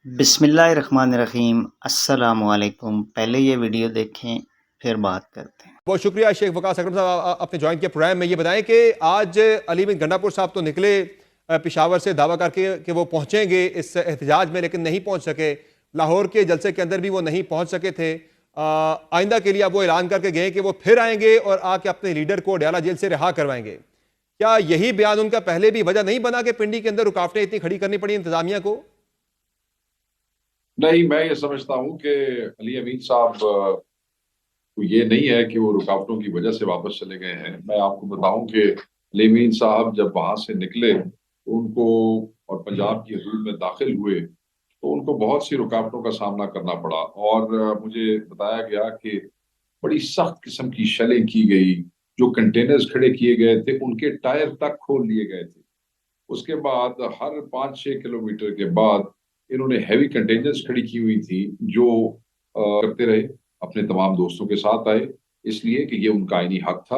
बिस्मिल्लाहिर्रहमानिर्रहीम अस्सलामुअलैकुम। पहले ये वीडियो देखें फिर बात करते हैं। बहुत शुक्रिया शेख वकास अकरम साहब, आपने ज्वाइन किया प्रोग्राम में। ये बताएं कि आज अली बिन गंडापुर साहब तो निकले पेशावर से दावा करके कि वो पहुंचेंगे इस एहतजाज में, लेकिन नहीं पहुंच सके। लाहौर के जलसे के अंदर भी वो नहीं पहुंच सके थे। आइंदा के लिए अब वो ऐलान करके गए कि वो फिर आएंगे और आके अपने लीडर को अडयाला जेल से रिहा करवाएंगे। क्या यही बयान उनका पहले भी वजह नहीं बना कि पिंडी के अंदर रुकावटें इतनी खड़ी करनी पड़ी इंतजामिया को? नहीं, मैं ये समझता हूँ कि अली अमीन साहब को ये नहीं है कि वो रुकावटों की वजह से वापस चले गए हैं। मैं आपको बताऊं कि अली अमीन साहब जब वहां से निकले तो उनको और पंजाब की हदूद में दाखिल हुए तो उनको बहुत सी रुकावटों का सामना करना पड़ा। और मुझे बताया गया कि बड़ी सख्त किस्म की शेलिंग की गई, जो कंटेनर्स खड़े किए गए थे उनके टायर तक खोल लिए गए थे। उसके बाद हर 5-6 किलोमीटर के बाद इन्होंने हैवी कंटेनर्स खड़ी की हुई थी, जो करते रहे। अपने तमाम दोस्तों के साथ आए, इसलिए कि ये उनका आईनी हक था,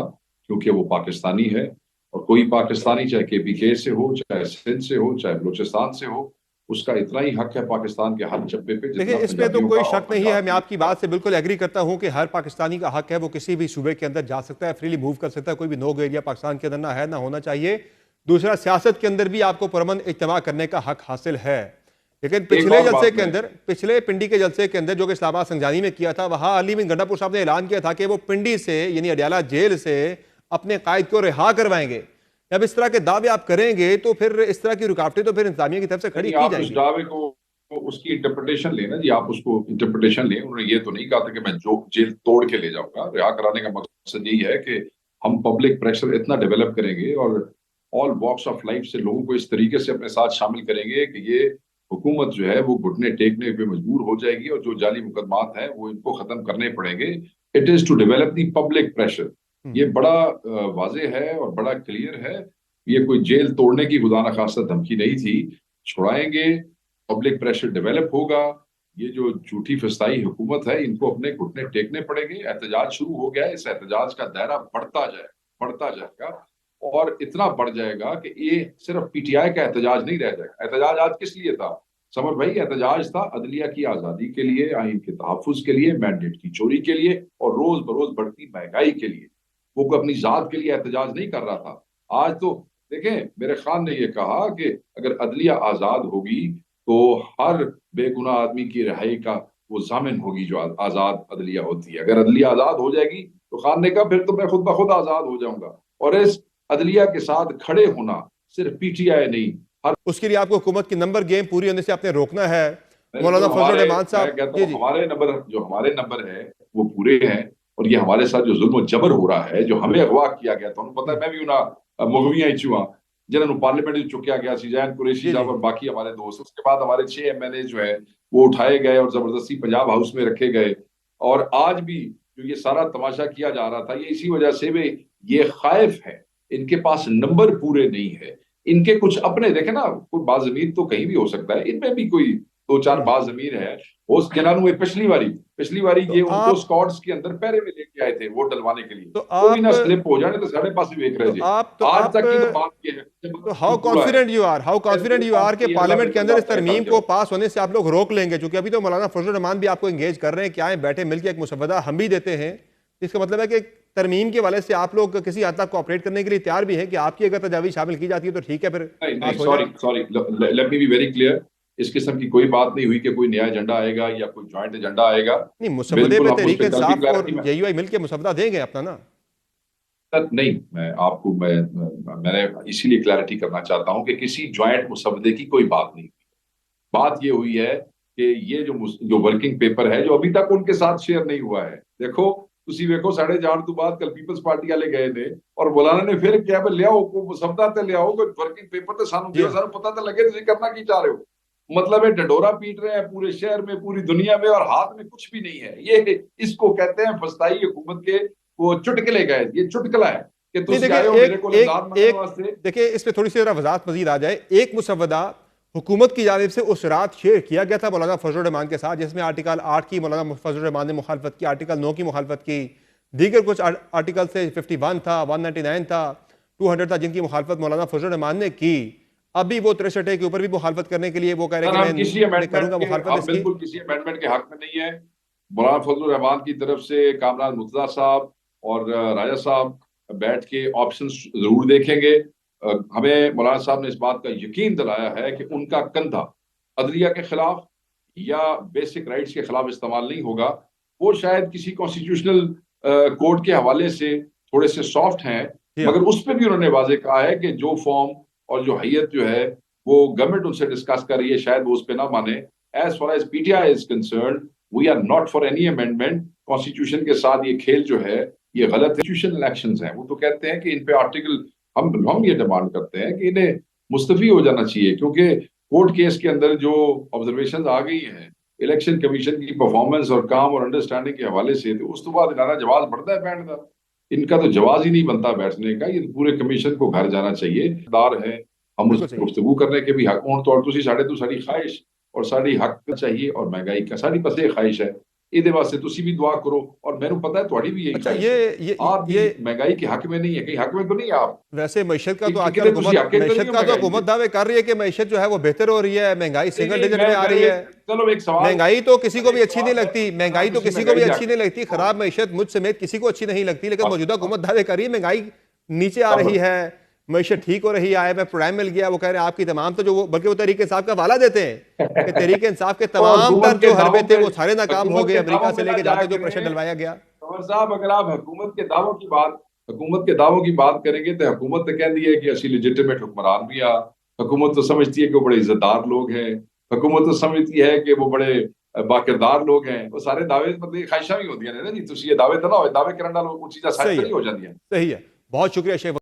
क्योंकि वो पाकिस्तानी है। और कोई पाकिस्तानी चाहे KPK से हो, चाहे सिंध से हो, चाहे बलूचिस्तान से हो, उसका इतना ही हक है पाकिस्तान के हर चप्पे पे देखिए, जितना इसमें तो पंजाबियों कोई का और शक नहीं है। पंजाब मैं के आपकी बात से बिल्कुल एग्री करता हूं कि हर पाकिस्तानी का हक है, वो किसी भी सूबे के अंदर जा सकता है, फ्रीली मूव कर सकता है। कोई भी नो गो एरिया पाकिस्तान के अंदर ना है, ना होना चाहिए। दूसरा, सियासत के अंदर भी आपको पुरअमन इज्तिमा करने का हक हासिल है। लेकिन पिछले जलसे के अंदर, पिछले पिंडी के जलसे के अंदर जो कि इस्लामाबाद संगजानी में किया था, वहां अली बिन गंडापुर साहब ने ऐलान किया था कि वो पिंडी से यानी अडयाला जेल से अपने कायद को रिहा करवाएंगे। जब इस तरह के दावे आप करेंगे तो फिर इस तरह की रुकावटें तो फिर इंतजामिया की तरफ से खड़ी की उस जाएंगी। दावे को उसकी इंटरप्रिटेशन लेना जी, आप उसको इंटरप्रिटेशन लें। उन्होंने ये तो नहीं कहा था कि मैं जो जेल तोड़ के ले जाऊंगा। रिहा कराने का मकसद यही है कि हम पब्लिक प्रेशर इतना डेवलप करेंगे और ऑल वॉक्स ऑफ लाइफ से लोगों को इस तरीके से अपने साथ शामिल करेंगे कि ये हुकूमत जो है वो घुटने टेकने पे मजबूर हो जाएगी और जो जाली मुकदमात हैं वो इनको खत्म करने पड़ेंगे। It is to develop the public pressure. ये बड़ा वाजे है और बड़ा क्लियर है। ये कोई जेल तोड़ने की खुदा न खास्ता धमकी नहीं थी। छुड़ाएंगे, पब्लिक प्रेशर डेवलप होगा। ये जो झूठी फसाई हुकूमत है, इनको अपने घुटने टेकने पड़ेंगे। एहतजाज शुरू हो गया है, इस एहतजाज का दायरा बढ़ता जाएगा और इतना बढ़ जाएगा कि ये सिर्फ PTI का एहतजाज नहीं रह जाएगा। एहतजाज आज किस लिए था समर भाई? एहतजाज था अदलिया की आजादी के लिए, आइन के तहफ्फुज के लिए, मैंडेट की चोरी के लिए और रोज बरोज बढ़ती महंगाई के लिए। वो कोई अपनी जात के लिए एहतजाज नहीं कर रहा था। आज तो देखें, मेरे खान ने यह कहा कि अगर अदलिया आजाद होगी तो हर बेगुनाह आदमी की रिहाई का वो जामिन होगी जो आजाद अदलिया होती है। अगर अदलिया आजाद हो जाएगी तो खान ने कहा फिर तो मैं खुद ब खुद आजाद हो जाऊंगा। और इस अदलिया के साथ खड़े होना सिर्फ PTI नहीं, हर उसके लिए आपको हुकूमत की नंबर गेम पूरी होने से आपने रोकना है। मौलाना तो फजल रहमान साहब, मैं कहता जी हूँ जी हमारे नंबर है वो पूरे हैं। और ये हमारे साथ जो जुल्म जबर हो रहा है, जो हमें अगवा किया गया था, उन्हें पता है मैं भी उन्हें मुगवियां ही चुआ जिन्होंने पार्लियामेंट चुकिया गया सी, जैन कुरैशी जी साहब जी और बाकी हमारे दोस्त। उसके बाद हमारे 6 MNA जो है वो उठाए गए और जबरदस्ती पंजाब हाउस में रखे गए। और आज भी जो ये सारा तमाशा किया जा रहा था, ये इसी वजह से वे ये खाइफ है, इनके पास नंबर पूरे नहीं है। इनके कुछ अपने देखे ना, कोई बाज़मीर तो कहीं भी हो सकता है, इनमें भी कोई 2-4 बाज़मीर है। उस जनानु पिछली बारी तो ये उनको आप स्क्वाड्स के अंदर पहरे में लेके आए थे वोट डलवाने के लिए। तो कोई आप ना स्लिप हो जाने तो साढ़े पास ही देख तो रहे थे। आप तो आज आप तक की तो बात ये है, तो हाउ पूरा है। कॉन्फिडेंट यू आर कि पार्लियामेंट के अंदर इस तरमीम को पास होने से आप लोग रोक लेंगे? क्योंकि अभी तो मौलाना फजल रहमान भी आपको एंगेज कर रहे हैं कि आए बैठे मिलकर एक मुसवदा हम भी देते हैं। इसका मतलब है कि तरमीम के वाले से आप लोग किसी हद तक कोऑपरेट करने के लिए तैयार भी हैं कि आपकी अगर तजावीज शामिल की जाती है तो ठीक है, फिर नहीं पास नहीं, हो सॉरी जाए। Sorry, let me be very clear. इस किस्म की कोई बात नहीं हुई कि कोई नया एजेंडा आएगा या कोई जॉइंट एजेंडा आएगा। नहीं, मुसवदे बिल्कुल पे हम उस तहरीक पर कल भी इंसाफ और क्लैरिटी में JUI मिलकर मुसवदा देंगे अपना ना। नहीं, मैंने इसीलिए क्लैरिटी करना चाहता हूं कि किसी ज्वाइंट मुसवदे की कोई बात नहीं। बात ये हुई है कि ये जो वर्किंग पेपर है जो अभी तक उनके साथ शेयर नहीं हुआ है। देखो, ਤੁਸੀਂ ਵੇਖੋ साढ़े जान तो बाद कल पीपल्स पार्टी वाले गए थे और मौलाना ने फिर क्या लियाओ को मुसवदा ते लियाओ, कोई वर्किंग पेपर तो सानू जी दियो, हाँ। सानू पता तो लगे तुम करना की चाह रहे हो। मतलब है ढंडोरा पीट रहे हैं पूरे शहर में, पूरी दुनिया में, और हाथ में कुछ भी नहीं है। ये इसको कहते हैं फस्ताई हुकूमत के वो चुटकले गए। ये चुटकला है कि नहीं, तुम देखिए आए हो मेरे को एक इमदाद एक मंगने एक वास्ते। देखिए, इस पे थोड़ी सी जरा वजाहत मजीद आ जाए। एक मुसवदा हुकूमत की जानिब से उस रात शेयर किया गया था मौलाना फजल रहमान के साथ, जिसमें आर्टिकल 8 की मौलाना फजल रहमान ने मुखालफत की, आर्टिकल 9 की मुखालफत की, दीगर कुछ आर्टिकल से 51 था, 199 था, 200 था, जिनकी मुखालफत मौलाना फजल रहमान ने की। अभी वो 63 के ऊपर भी मुखालफत करने के लिए वो कह रहे सर, हैं हम कि किसी मैं अमेंडमेंट करूंगा के मुखालफत हम इसकी। बिल्कुल किसी अमेंडमेंट के हक में नहीं है। मौलाना फजलुर रहमान की तरफ से कामरान मुर्तजा साहब और राजा साहब बैठ के ऑप्शन जरूर देखेंगे। हमें मौलाना साहब ने इस बात का यकीन दिलाया है कि उनका कंधा अदलिया के खिलाफ या बेसिक राइट्स के खिलाफ इस्तेमाल नहीं होगा। वो शायद किसी कॉन्स्टिट्यूशनल कोर्ट के हवाले से थोड़े से सॉफ्ट हैं, जी हाँ। मगर उस पर भी उन्होंने वाजे कहा है कि जो फॉर्म और जो हैयत जो है वो गवर्नमेंट उनसे डिस्कस कर रही है, शायद वो उस पर ना माने। As far as PTI is concern, we are not for any amendment. Constitution के साथ ये खेल जो है ये गलत है। कॉन्स्टिट्यूशनल इलेक्शंस हैं, वो तो कहते हैं कि इन पे आर्टिकल हम ये डिमांड करते हैं कि इन्हें मुस्तफी हो जाना चाहिए, क्योंकि कोर्ट केस के अंदर जो ऑब्जर्वेशन आ गई हैं इलेक्शन कमीशन की परफॉर्मेंस और काम और अंडरस्टैंडिंग के हवाले से, तो उस तो बाद इन्हारा जवाब बढ़ता है बैठने का। इनका तो जवाब ही नहीं बनता बैठने का। ये तो पूरे कमीशन को घर जाना चाहिए। दार है, हम उस बिल्कुल सही। गुफ्तगू करने के भी हक हों तो, और तुसी साढ़े तो साड़ी ख्वाहिश और साड़ी हक चाहिए और महंगाई का साड़ी पसे ख्वाहिश है। ਇਹਦੇ ਵਾਸਤੇ ਤੁਸੀਂ भी दुआ करो और मैंने पता है तुम्हारी भी यही अच्छा ख्वाहिश है। ये आप भी ये महंगाई के हक में नहीं है, कहीं हक में तो नहीं है आप। वैसे मैशत का तो कि आजकल कितने तुसी हक के तो नहीं मैशत हो का तो महंगाई हुकूमत के। दावे कर रही है कि मैशत जो है वो बेहतर हो रही है, महंगाई नहीं सिंगल नहीं, डिजिट में आ रही है। चलो एक सवाल, महंगाई तो किसी को भी एक अच्छी नहीं सवाल है, लगती, महंगाई तो तुसी किसी को भी महंगाई अच्छी नहीं लगती, खराब मैशत मुझ समेत किसी को अच्छी नहीं लगती, लेकिन बस, मौजूदा बस। हुकूमत दावे कर रही है महंगाई नीचे आ रही है, मैशत ठीक हो रही है, IMF प्राइम मिल गया। वो कह रहे हैं आपकी तमाम तो जो वो, बल्कि वो तहरीक इंसाफ का हवाला देते हैं कि तहरीक इंसाफ के और तमाम हुकूमत तर के जो हरबे दावों थे पे, वो सारे नाकाम हो हुकूमत गए, के अमेरिका दावों से पे लेके ना जाते जो जाके प्रेशर डलवाया गया। कंवर साहब, अगर आप हुकूमत के दावों की बात करेंगे तो हुकूमत तो कहती है कि असली लेजिटिमेट हुक्मरान भी आ। हुकूमत तो समझती है कि वो बड़े इज्जतदार लोग हैं। हुकूमत तो समझती है कि वो बड़े बाकिरदार लोग हैं। वो सारे दावे मतलब ख्वाहिशां भी होती हैं ना जी। तुसी ये दावे तो ना हो, दावे करने वालों को चीज़ां सच तो सही नहीं है, हो जाती हैं। सही है। बहुत शुक्रिया शेख।